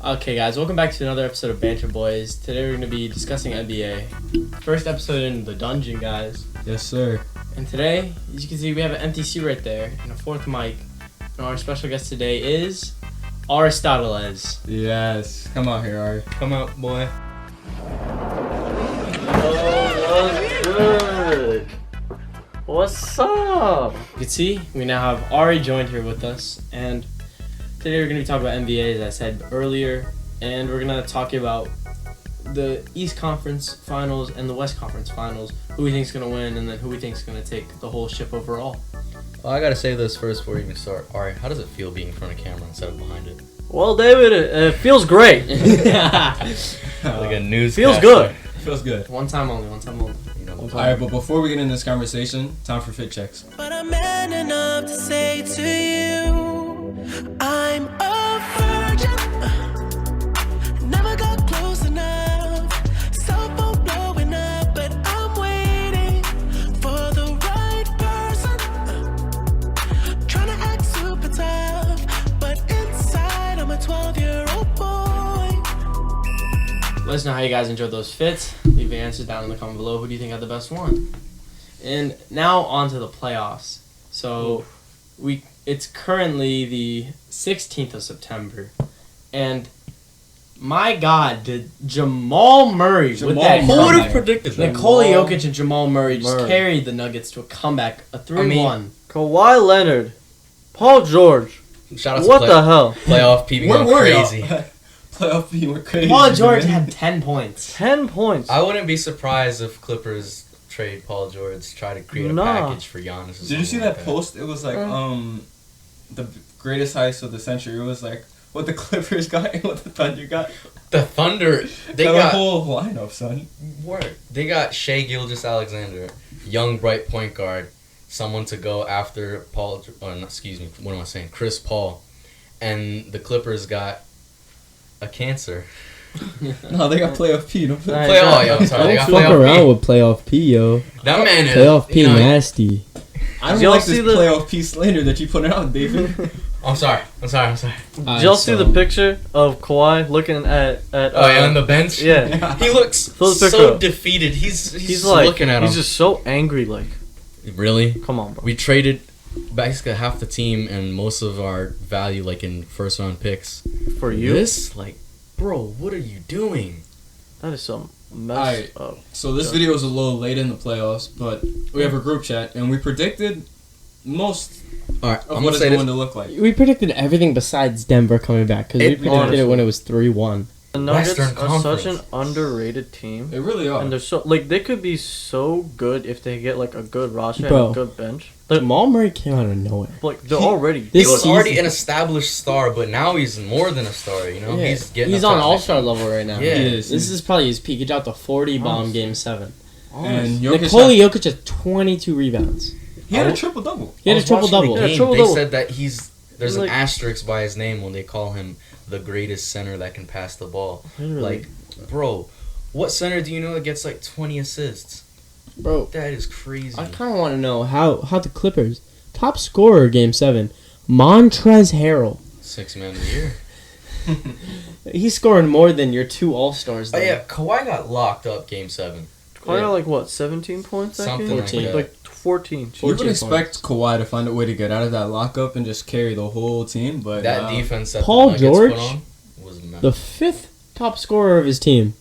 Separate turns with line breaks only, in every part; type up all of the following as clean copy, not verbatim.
Okay, guys, welcome back to another episode of Banter Boys. Today we're going to be discussing NBA. First episode in the dungeon, guys.
Yes, sir.
And today, as you can see, we have an empty seat right there and a fourth mic. And our special guest today is Aristoteles.
Yes. Come out here, Ari. Come out, boy.
What's good? What's up?
You can see, we now have Ari joined here with us. And today we're going to be talking about NBA, as I said earlier. And we're going to talk about the East Conference Finals and the West Conference Finals. Who we think is going to win, and then who we think is going to take the whole ship overall.
Well, I gotta say this first before we even start. Ari, how does it feel being in front of camera instead of behind it?
Well, David, it feels great.
Like a news.
Feels good.
Feels good.
One time only.
You know,
Alright, but before we get into this conversation, time for fit checks.
But I'm man enough to say to you, I'm a virgin. Never got close enough. Cell phone blowing up, but I'm waiting for the right person. Trying to act super tough, but inside I'm a 12-year-old boy.
Let us know how you guys enjoyed those fits. Leave your answers down in the comment below. Who do you think had the best one? And now on to the playoffs. So it's currently the 16th of September. And my God, did Jamal Murray with that
who would have
comeback.
predicted that?
Nikola Jokic and Jamal Murray just
Murray.
carried the Nuggets to a comeback, a 3-1.
Kawhi Leonard, Paul George.
Shout out to
What the hell?
playoff P going crazy.
Playoff P went crazy.
Paul George had 10 points.
10 points.
I wouldn't be surprised if Clippers trade Paul George, try to create a package for Giannis. Or
Did you see
something
that
like
post? It was like the greatest heist of the century. It was like what the Clippers got and what the Thunder got.
The Thunder, they
the
got
whole lineup, son.
They got Shea Gilgeous-Alexander, young bright point guard, someone to go after Chris Paul, and the Clippers got a cancer.
No, they got playoff P. Don't
Nice.
I'm sorry, they got
Fuck
playoff
around
P.
with playoff P, yo.
That man is
Playoff P
you know,
nasty.
I don't
Y'all
like
see
this
the-
playoff P slander that you put out, David.
I'm sorry.
Did y'all see the picture of Kawhi looking at
Oh yeah, on the bench.
Yeah.
He looks
Fill the picture
so
up.
defeated. He's
He's like,
looking at him.
he's just so angry, like,
Really?
come on, bro.
We traded basically half the team and most of our value, like in first round picks.
For you,
This, like, bro, what are you doing?
that is some mess
Alright.
up.
So this video is a little late in the playoffs, but we have a group chat and we predicted most
All right,
of
I'm
what
gonna
it's
say
going
this.
to look like.
We predicted everything besides Denver coming back because we
It-
predicted
honestly.
it when it was 3-1.
The Nuggets
Western
are such an
Conference.
underrated team.
They really are.
And they're so, like, they could be so good if they get, like, a good roster
Bro.
and a good bench.
Jamal Murray came out of nowhere.
Like, they're already
He
This
was
season-
already an established star, but now he's more than a star. You know,
Yeah.
he's getting.
He's
up
on
to-
all-star level right now.
Yeah.
He is.
This is probably his peak. He dropped a 40 bomb
Honestly.
game 7.
And Jokic
Nikola Jokic had 22 rebounds.
he had a triple double.
He had
I
a
was watching
triple-double.
the
Yeah,
game,
triple-double.
They said that there's an
Like-
asterisk by his name when they call him the greatest center that can pass the ball.
Literally.
Like, bro, what center do you know that gets like 20 assists?
Bro,
That is crazy.
I kind of want to know how the Clippers, top scorer game 7, Montrezl Harrell.
6 man of the year.
He's scoring more than your 2 All-Stars, though.
Oh yeah, Kawhi got locked up game 7.
Kawhi got, like, what, 17 points that
Something
game?
like
14.
that.
Like, 14.
You would
14
expect Kawhi to find a way to get out of that lockup and just carry the whole team, but
That defense that
Paul
the Nuggets
George?
put on was mad.
The 5th top scorer of his team.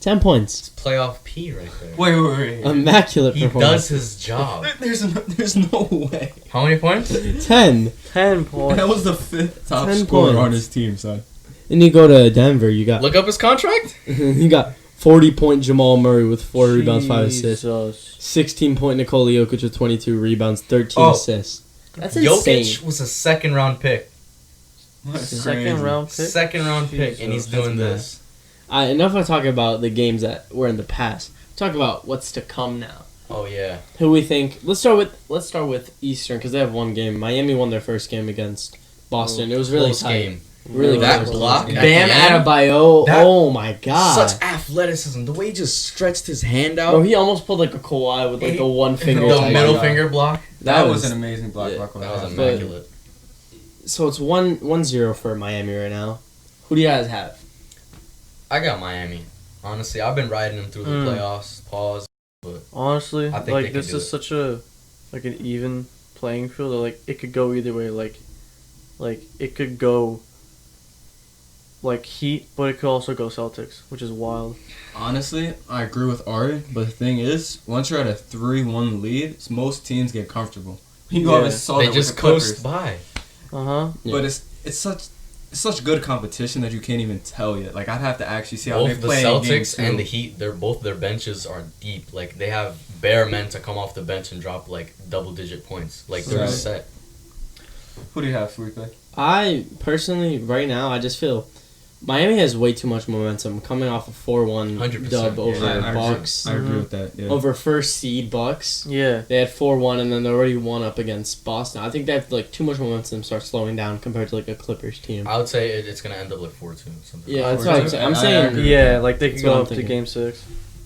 10 points.
It's playoff P right there.
Wait.
Immaculate
He
performance.
does his job.
There's no way.
How many points?
10.
10 points.
That was the 5th top
10
scorer
points.
on his team, son.
And you go to Denver, you got
Look up his contract.
you got 40-point Jamal Murray with 4 rebounds, 5 assists.
Jesus.
16-point Nikola Jokic with 22 rebounds, 13
Oh.
assists. That's insane.
Jokic was a second round pick.
Second round pick?
Second round pick, and he's
Jesus,
doing
that's
this.
Enough of talking about the games that were in the past. Talk about what's to come now.
Oh yeah.
Who we think? Let's start with Eastern because they have one game. Miami won their first game against Boston. It was really
Close
tight.
game.
Really
That
close.
block at
Bam
the end?
Adebayo.
That-
Oh my god.
Such athleticism. The way he just stretched his hand out.
Bro, he almost pulled like a Kawhi with like the one finger.
the
type.
middle
God.
finger block.
That was an amazing block.
yeah,
block on
That was
that.
immaculate.
So it's 1-0 for Miami right now. Who do you guys have?
I got Miami. Honestly, I've been riding them through the playoffs. Pause.
Honestly,
I think
like
they could
this
do
is
it.
such a like an even playing field. That, like it could go either way. Like it could go like Heat, but it could also go Celtics, which is wild.
Honestly, I agree with Ari, but the thing is, once you're at a 3-1 lead, most teams get comfortable. You
Yeah.
always saw
They
that with
just
the Clippers.
coast by.
Uh-huh.
But it's such good competition that you can't even tell yet. Like I'd have to actually see how they
Both the
play in game
Celtics
2.
and the Heat, both their benches are deep. Like they have bare men to come off the bench and drop like double-digit points. Like they're
Right.
set.
Who do you have, Felipe?
I personally, right now, I just feel Miami has way too much momentum coming off a 4-1
100%,
dub over
I
Bucks.
agree with that. Yeah.
Over first seed Bucks.
Yeah.
They had 4-1 and then they're already 1 up against Boston. I think they have like too much momentum to start slowing down compared to like a Clippers team.
I would say it's gonna end up like 4-2. Something.
Yeah,
like
that's
that.
what I'm saying. I'm
I
saying
agree.
Yeah, like they could
That's what
go
I'm
up to
thinking.
game 6.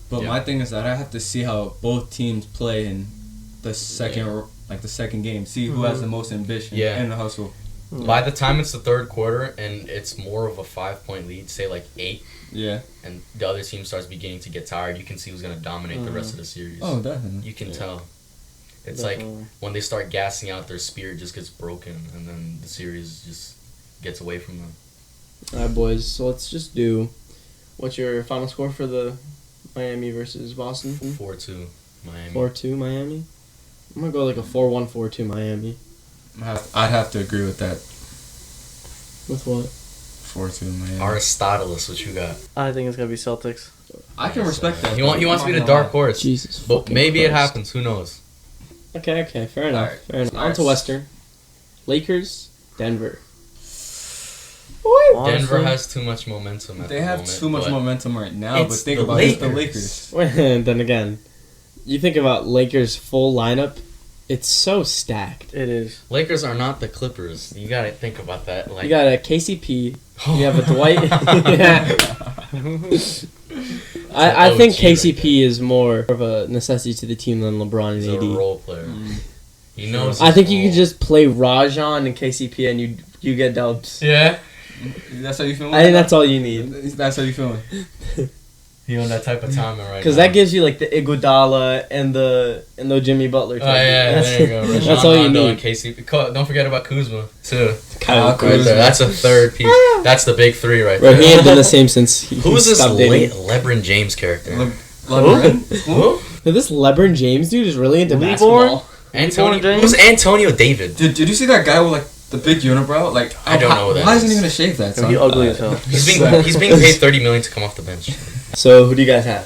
But
Yeah.
my thing is that I have to see how both teams play in the second like the second game. See who has the most ambition
Yeah.
and the hustle.
By the time it's the third quarter and it's more of a 5-point lead, say like 8,
Yeah.
and the other team starts beginning to get tired, you can see who's gonna dominate the rest of the series.
Oh, definitely.
You can tell. It's
Definitely.
like when they start gassing out, their spirit just gets broken, and then the series just gets away from them.
Alright, boys, so let's just do. What's your final score for the Miami versus Boston?
4-2 Miami.
4-2 Miami? I'm gonna go like a 4-1, 4-2 Miami.
I'd have to agree with that.
With what?
4-2, man.
Aristoteles, what you got?
I think it's gonna be Celtics.
I can respect that.
He wants me to dark horse,
Jesus.
but
fucking
maybe it
Christ.
happens. Who knows?
Okay, fair enough.
Alright.
Fair enough. On
Alright.
to Western. Lakers, Denver.
Honestly,
Denver has too much momentum. At
They
the
have
moment,
too much
but
momentum right now, but
it's
think
the
about it, it's the
Lakers.
Lakers.
And then again, you think about Lakers' full lineup, it's so stacked.
It is.
Lakers are not the Clippers. You gotta think about that. Like
You got a KCP, you have a Dwight. Yeah. I think
OG right
KCP is more of a necessity to the team than LeBron
he's a
and AD.
role player.
Mm.
He knows.
I
his
think you
role.
could just play Rajon and KCP and you get dubs.
Yeah.
That's how you feeling?
I think that's all you need.
That's how you feeling.
He on that type of timing right now.
Because that gives you like the Iguodala and the Jimmy Butler.
Oh
Type.
yeah,
That's,
there you go. Rajon
that's all you
Rondo
need.
and KCP. Don't forget about Kuzma too.
Kyle
Kuzma.
Right there. That's a third piece. That's the big three right
Bro,
there.
he ain't been the same since he
Who's this
stopped dating.
LeBron James character?
LeBron?
Who?
Dude, this LeBron James dude is really into
Leborn?
basketball.
Antonio.
James?
Who's Antonio David?
Did you see that guy with like the big unibrow? Like
I don't know who that
Why
is.
isn't he gonna shave that?
Yo,
Son?
he ugly as hell.
He's being paid $30 million to come off the bench.
So who do you guys have?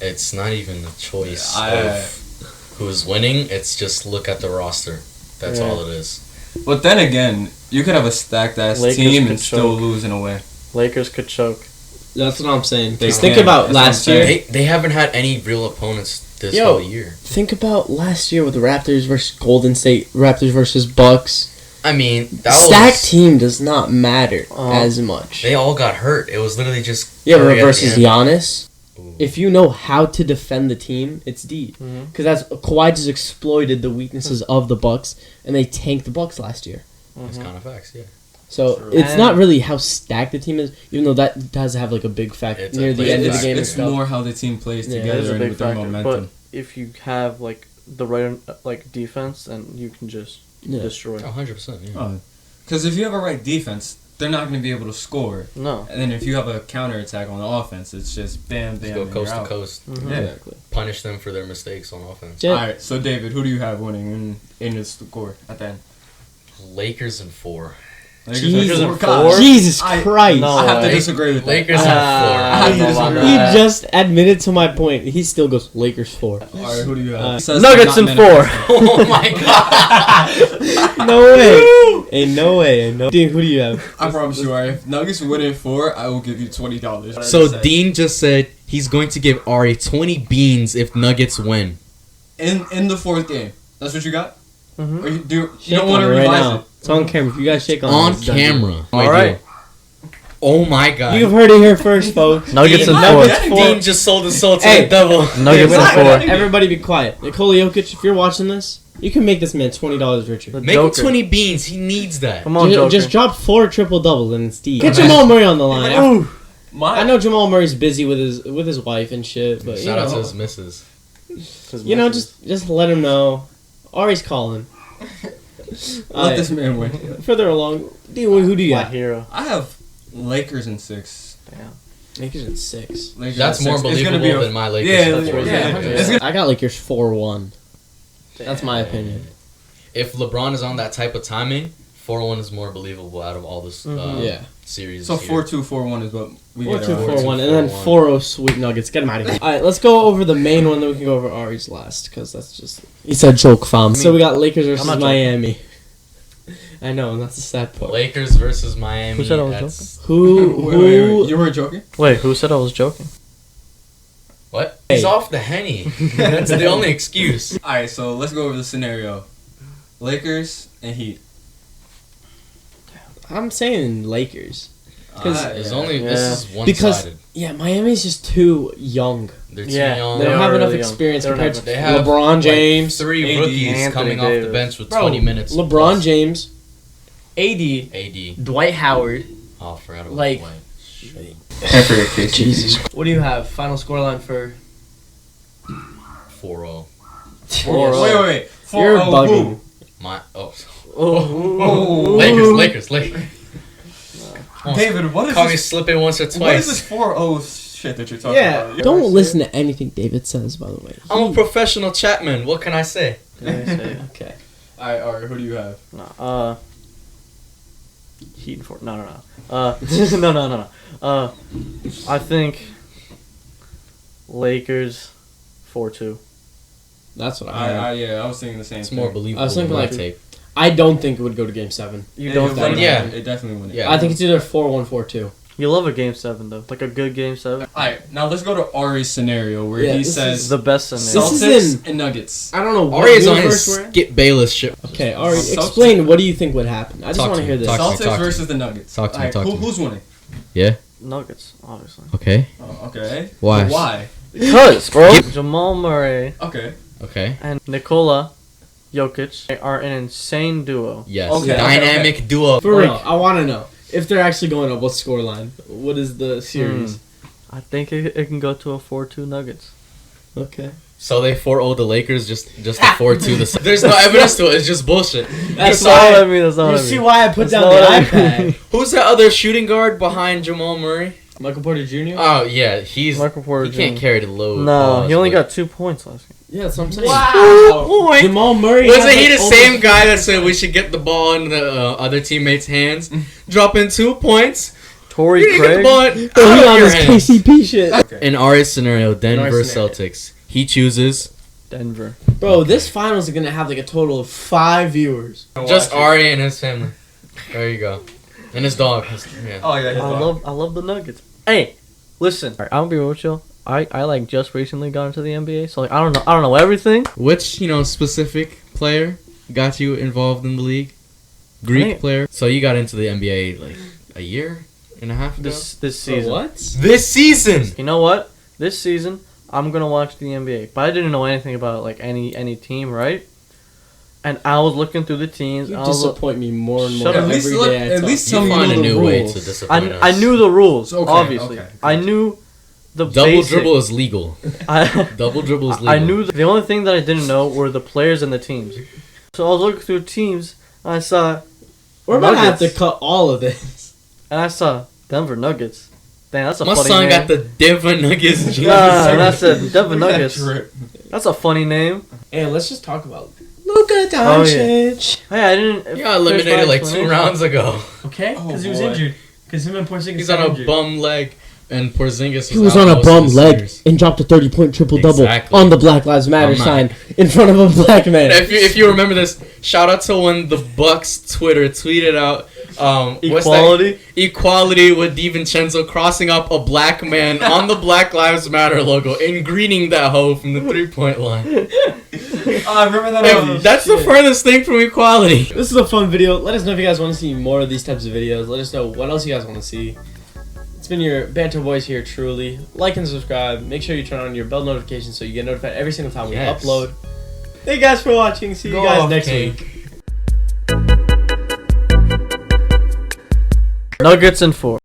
It's not even a choice
I-
of who's winning. It's just look at the roster. That's
Yeah.
all it is.
But then again, you could have a stacked ass
Lakers
team
could
and still
choke.
lose in a way.
Lakers could choke.
That's what I'm saying.
They
Just think
can.
about
That's what I'm
last year.
saying.
They haven't had any real opponents this
Yo.
whole year.
Think about last year with the Raptors versus Golden State, Raptors versus Bucks.
I mean, that
Stacked
was
team does not matter
Uh-huh.
as much.
they all got hurt. It was literally just
Yeah,
Curry
but
at the
versus
end.
Giannis,
Ooh.
if you know how to defend the team, it's deep.
Mhm.
Because that's Kawhi just exploited the weaknesses of the Bucks, and they tanked the Bucks last year.
It's
Mhm.
kind of facts, yeah.
So
True.
it's
And-
not really how stacked the team is, even though that does have like a big factor
It's a
near the
big
end of the
factor.
game. and
It's
stuff.
more how the team plays
Yeah.
That is
together
a
and
big
with their
factor.
momentum.
But if you have like the right like defense, then you can just
Yeah.
destroy.
100%, yeah.
Oh, because if you have a right defense, they're not going to be able to score.
No.
And then if you have a counterattack on the offense, it's just bam,
Just
bam,
go
and
coast
you're
to
out.
coast.
Mhm.
Yeah.
Exactly.
Punish them for their mistakes on offense.
Yeah.
All right, so David, who do you have winning in the score at the end?
Lakers in 4.
Jesus,
and
God.
four?
Jesus
I-
Christ.
No.
I have to
way.
disagree with that.
Lakers in
I
4.
do disagree.
He
Uh,
just admitted to my point. He still goes Lakers 4.
All right, who do you have?
Uh,
He says
Nuggets
not
in
manifesting.
4.
Oh my god.
No way. Ain't no way. Ain't no. Dude, who do you have?
I promise you, Ari, if Nuggets win in 4, I will give you $20.
So Dean just said he's going to give Ari 20 beans if Nuggets win.
in the fourth game, that's what you got?
Mhm.
Or you
Shake
don't want
on
to
it right
revise
now.
it?
It's on camera. If you guys shake on,
On
it, it's done.
camera.
All right.
Oh my god.
You've heard it here first, folks.
Nuggets in
Nuggets
4.
four.
Dean just sold his soul to
Hey.
the devil.
Nuggets in
Wait,
4.
Everybody be quiet. Nikola Jokic, if you're watching this,
You can make this man $20 richer.
The
Make him
Joker.
20 beans. He needs that.
Come on,
Just,
Joker.
just drop 4 triple doubles and Steve. Get
Imagine-
Jamal Murray on the line.
Ooh.
I know Jamal Murray's busy with his wife and shit, but
Shout out to
know,
his missus.
just let him know. Ari's calling.
Let this man win.
Further along, who do you
my
got?
hero.
I have Lakers in 6.
Lakers at 6.
Lakers
That's
in
more
6. It's gonna
believable
be
than my Lakers.
Yeah,
That's
yeah,
what
yeah.
it is.
It's gonna-
I got Lakers 4-1. That's my opinion.
If LeBron is on that type of timing, 4-1 is more believable out of all this
Yeah.
series.
So
here.
4-2, 4-1 is what we
4-2,
get. around.
4-1, and then 4-0 Sweet Nuggets. Get him out of here. All right, let's go over the main one. Then we can go over Ari's last because that's just. It's a joke, fam. So we got Lakers versus
not joking.
Miami. I know, and that's the sad part.
Lakers versus Miami.
Who said I was
that's-
Who?
You were joking?
Wait, who said I was joking?
What?
Hey.
He's off the Henny. That's the only excuse.
Alright, so let's go over the scenario. Lakers and Heat.
I'm saying Lakers.
It's only
Yeah.
this is one
Because-
sided.
Yeah, Miami's just too young.
They're too
Yeah,
young.
They
They
don't
are
have enough
really young.
experience
They don't
compared
have-
to
They have
LeBron
like,
James.
3
AD,
rookies
Anthony
coming off
Davis.
the bench with
Bro,
20 minutes.
LeBron
plus.
James, AD,
AD.
Dwight Howard.
Oh, I forgot about
Like-
Dwight.
Can't forget Casey.
Jesus. What do you have? Final scoreline for
4-0.
4-0.
Wait.
You're
4-0
bugging.
who?
My
Oh.
Lakers.
David, what is
Caught me
this?
slipping once or
What is
twice.
this 4-0 shit that you're talking
Yeah,
about?
don't listen to anything David says, by the way.
I'm a professional Chapman. What can I say?
Okay.
Alright, who do you have?
No, Heat and 4. No. No. I think Lakers 4-2.
That's what I heard.
Yeah, I was thinking the same
It's
thing.
more believable.
I was thinking
than my
like-
take.
I don't think it would go to Game 7.
You
It
don't
wouldn't.
think?
Yeah.
It definitely wouldn't.
Yeah.
I think it's either 4-1, 4-2.
You love a Game 7 though, like a good Game 7.
Alright, now let's go to Ari's scenario where
Yeah,
he
this
says
is
The best scenario.
This
Celtics
is
and Nuggets.
I don't know what
Ari is on
universe
his
we're in.
Skip Bayless ship.
Okay, Ari,
Celtics.
explain what do you think would happen. I just
Talk
want
to
to hear
me,
this.
talk to me,
Celtics
talk to me.
versus the Nuggets.
Talk to me,
Alright,
talk to me.
who's winning?
Yeah.
Nuggets, obviously.
Okay.
Oh, okay.
Why?
Why?
Because, bro, Jamal Murray
Okay.
Okay.
and Nikola Jokic are an insane duo.
Yes.
Okay,
Dynamic duo.
For
Like-
real, I want to know if they're actually going up. What scoreline? What is the series?
I think it can go to a 4-2 Nuggets.
Okay.
So they 4-0 the Lakers just to 4-2 the. There's no evidence to it. It's just bullshit.
That's
why-
not what I mean. That's not
You
what I
see
mean.
why I put
That's
down
not
the
what I
iPad?
mean.
Who's that other shooting guard behind Jamal Murray?
Michael Porter Jr.
Oh yeah, he's
Michael Porter
he can't
Jr.
carry the load.
No,
Pause,
he only
but-
got 2 points last game.
Yeah, that's what I'm saying.
Wow.
Jamal Murray.
Wasn't
had,
he
like,
the
almost-
same guy that said we should get the ball in the other teammates' hands, drop in 2 points?
Torrey
You didn't get the
Craig.
ball
Bro, he
out
on
of your
this
hands.
KCP shit.
In Ari's scenario, Denver
Ari's scenario.
Celtics. He chooses
Denver.
Bro, this finals are gonna have like a total of 5 viewers.
just Ari and his family. There you go, and his dog. Yeah.
Oh yeah.
I love the Nuggets. Hey, listen. Alright, I'm gonna be real with you. I like just recently got into the NBA, so like I don't know everything.
Which specific player got you involved in the league?
I
Greek
think-
player. So you got into the NBA like a year and a half ago.
This
For
season.
what?
This season.
You know what? This season I'm gonna watch the NBA, but I didn't know anything about like any team, right? And I was looking through the teams.
You
and I was
disappoint me more and more
Shut up.
every
At least
day.
look-
I
at
talk.
least
You
tell me
find
you
a
know the
new way
rules.
to disappoint
I
us.
knew the rules,
Okay,
obviously.
okay,
I
good.
knew the
Double
basic-
dribble is legal.
I,
Double dribble is legal.
I knew the only thing that I didn't know were the players and the teams. So I was looking through teams, and I saw
We're about to have to
Nuggets.
cut all of this.
Denver Nuggets. Damn, that's a
My
funny
son
name.
got the Denver Nuggets jersey.
Nah, that's a Denver
Look at that
Nuggets.
drip.
That's a funny name.
Hey, let's just talk about Luka
Oh,
Doncic.
Hey, I didn't.
You got eliminated like 2 rounds ago.
Okay,
Oh,
because he was
boy.
injured. Because him and Porzingis
He's
got
on a
injured.
bum leg, and Porzingis
He was on a bum leg and dropped a 30-point triple-double
Exactly.
on the Black Lives Matter
I'm not-
sign in front of a black man.
If you remember this, shout out to when the Bucks Twitter tweeted out what's that?
Equality.
Equality with DiVincenzo crossing up a black man on the Black Lives Matter logo and greeting that hoe from the 3-point line.
Oh, I remember that.
If that's the furthest thing from equality.
This is a fun video. Let us know if you guys want to see more of these types of videos. Let us know what else you guys want to see. It's been your Banter Boys here, truly. Like and subscribe. Make sure you turn on your bell notifications so you get notified every single time we
Yes.
upload.
Thank you guys for watching. See you
Go
guys
off,
next
Cake.
week.
Nuggets in 4.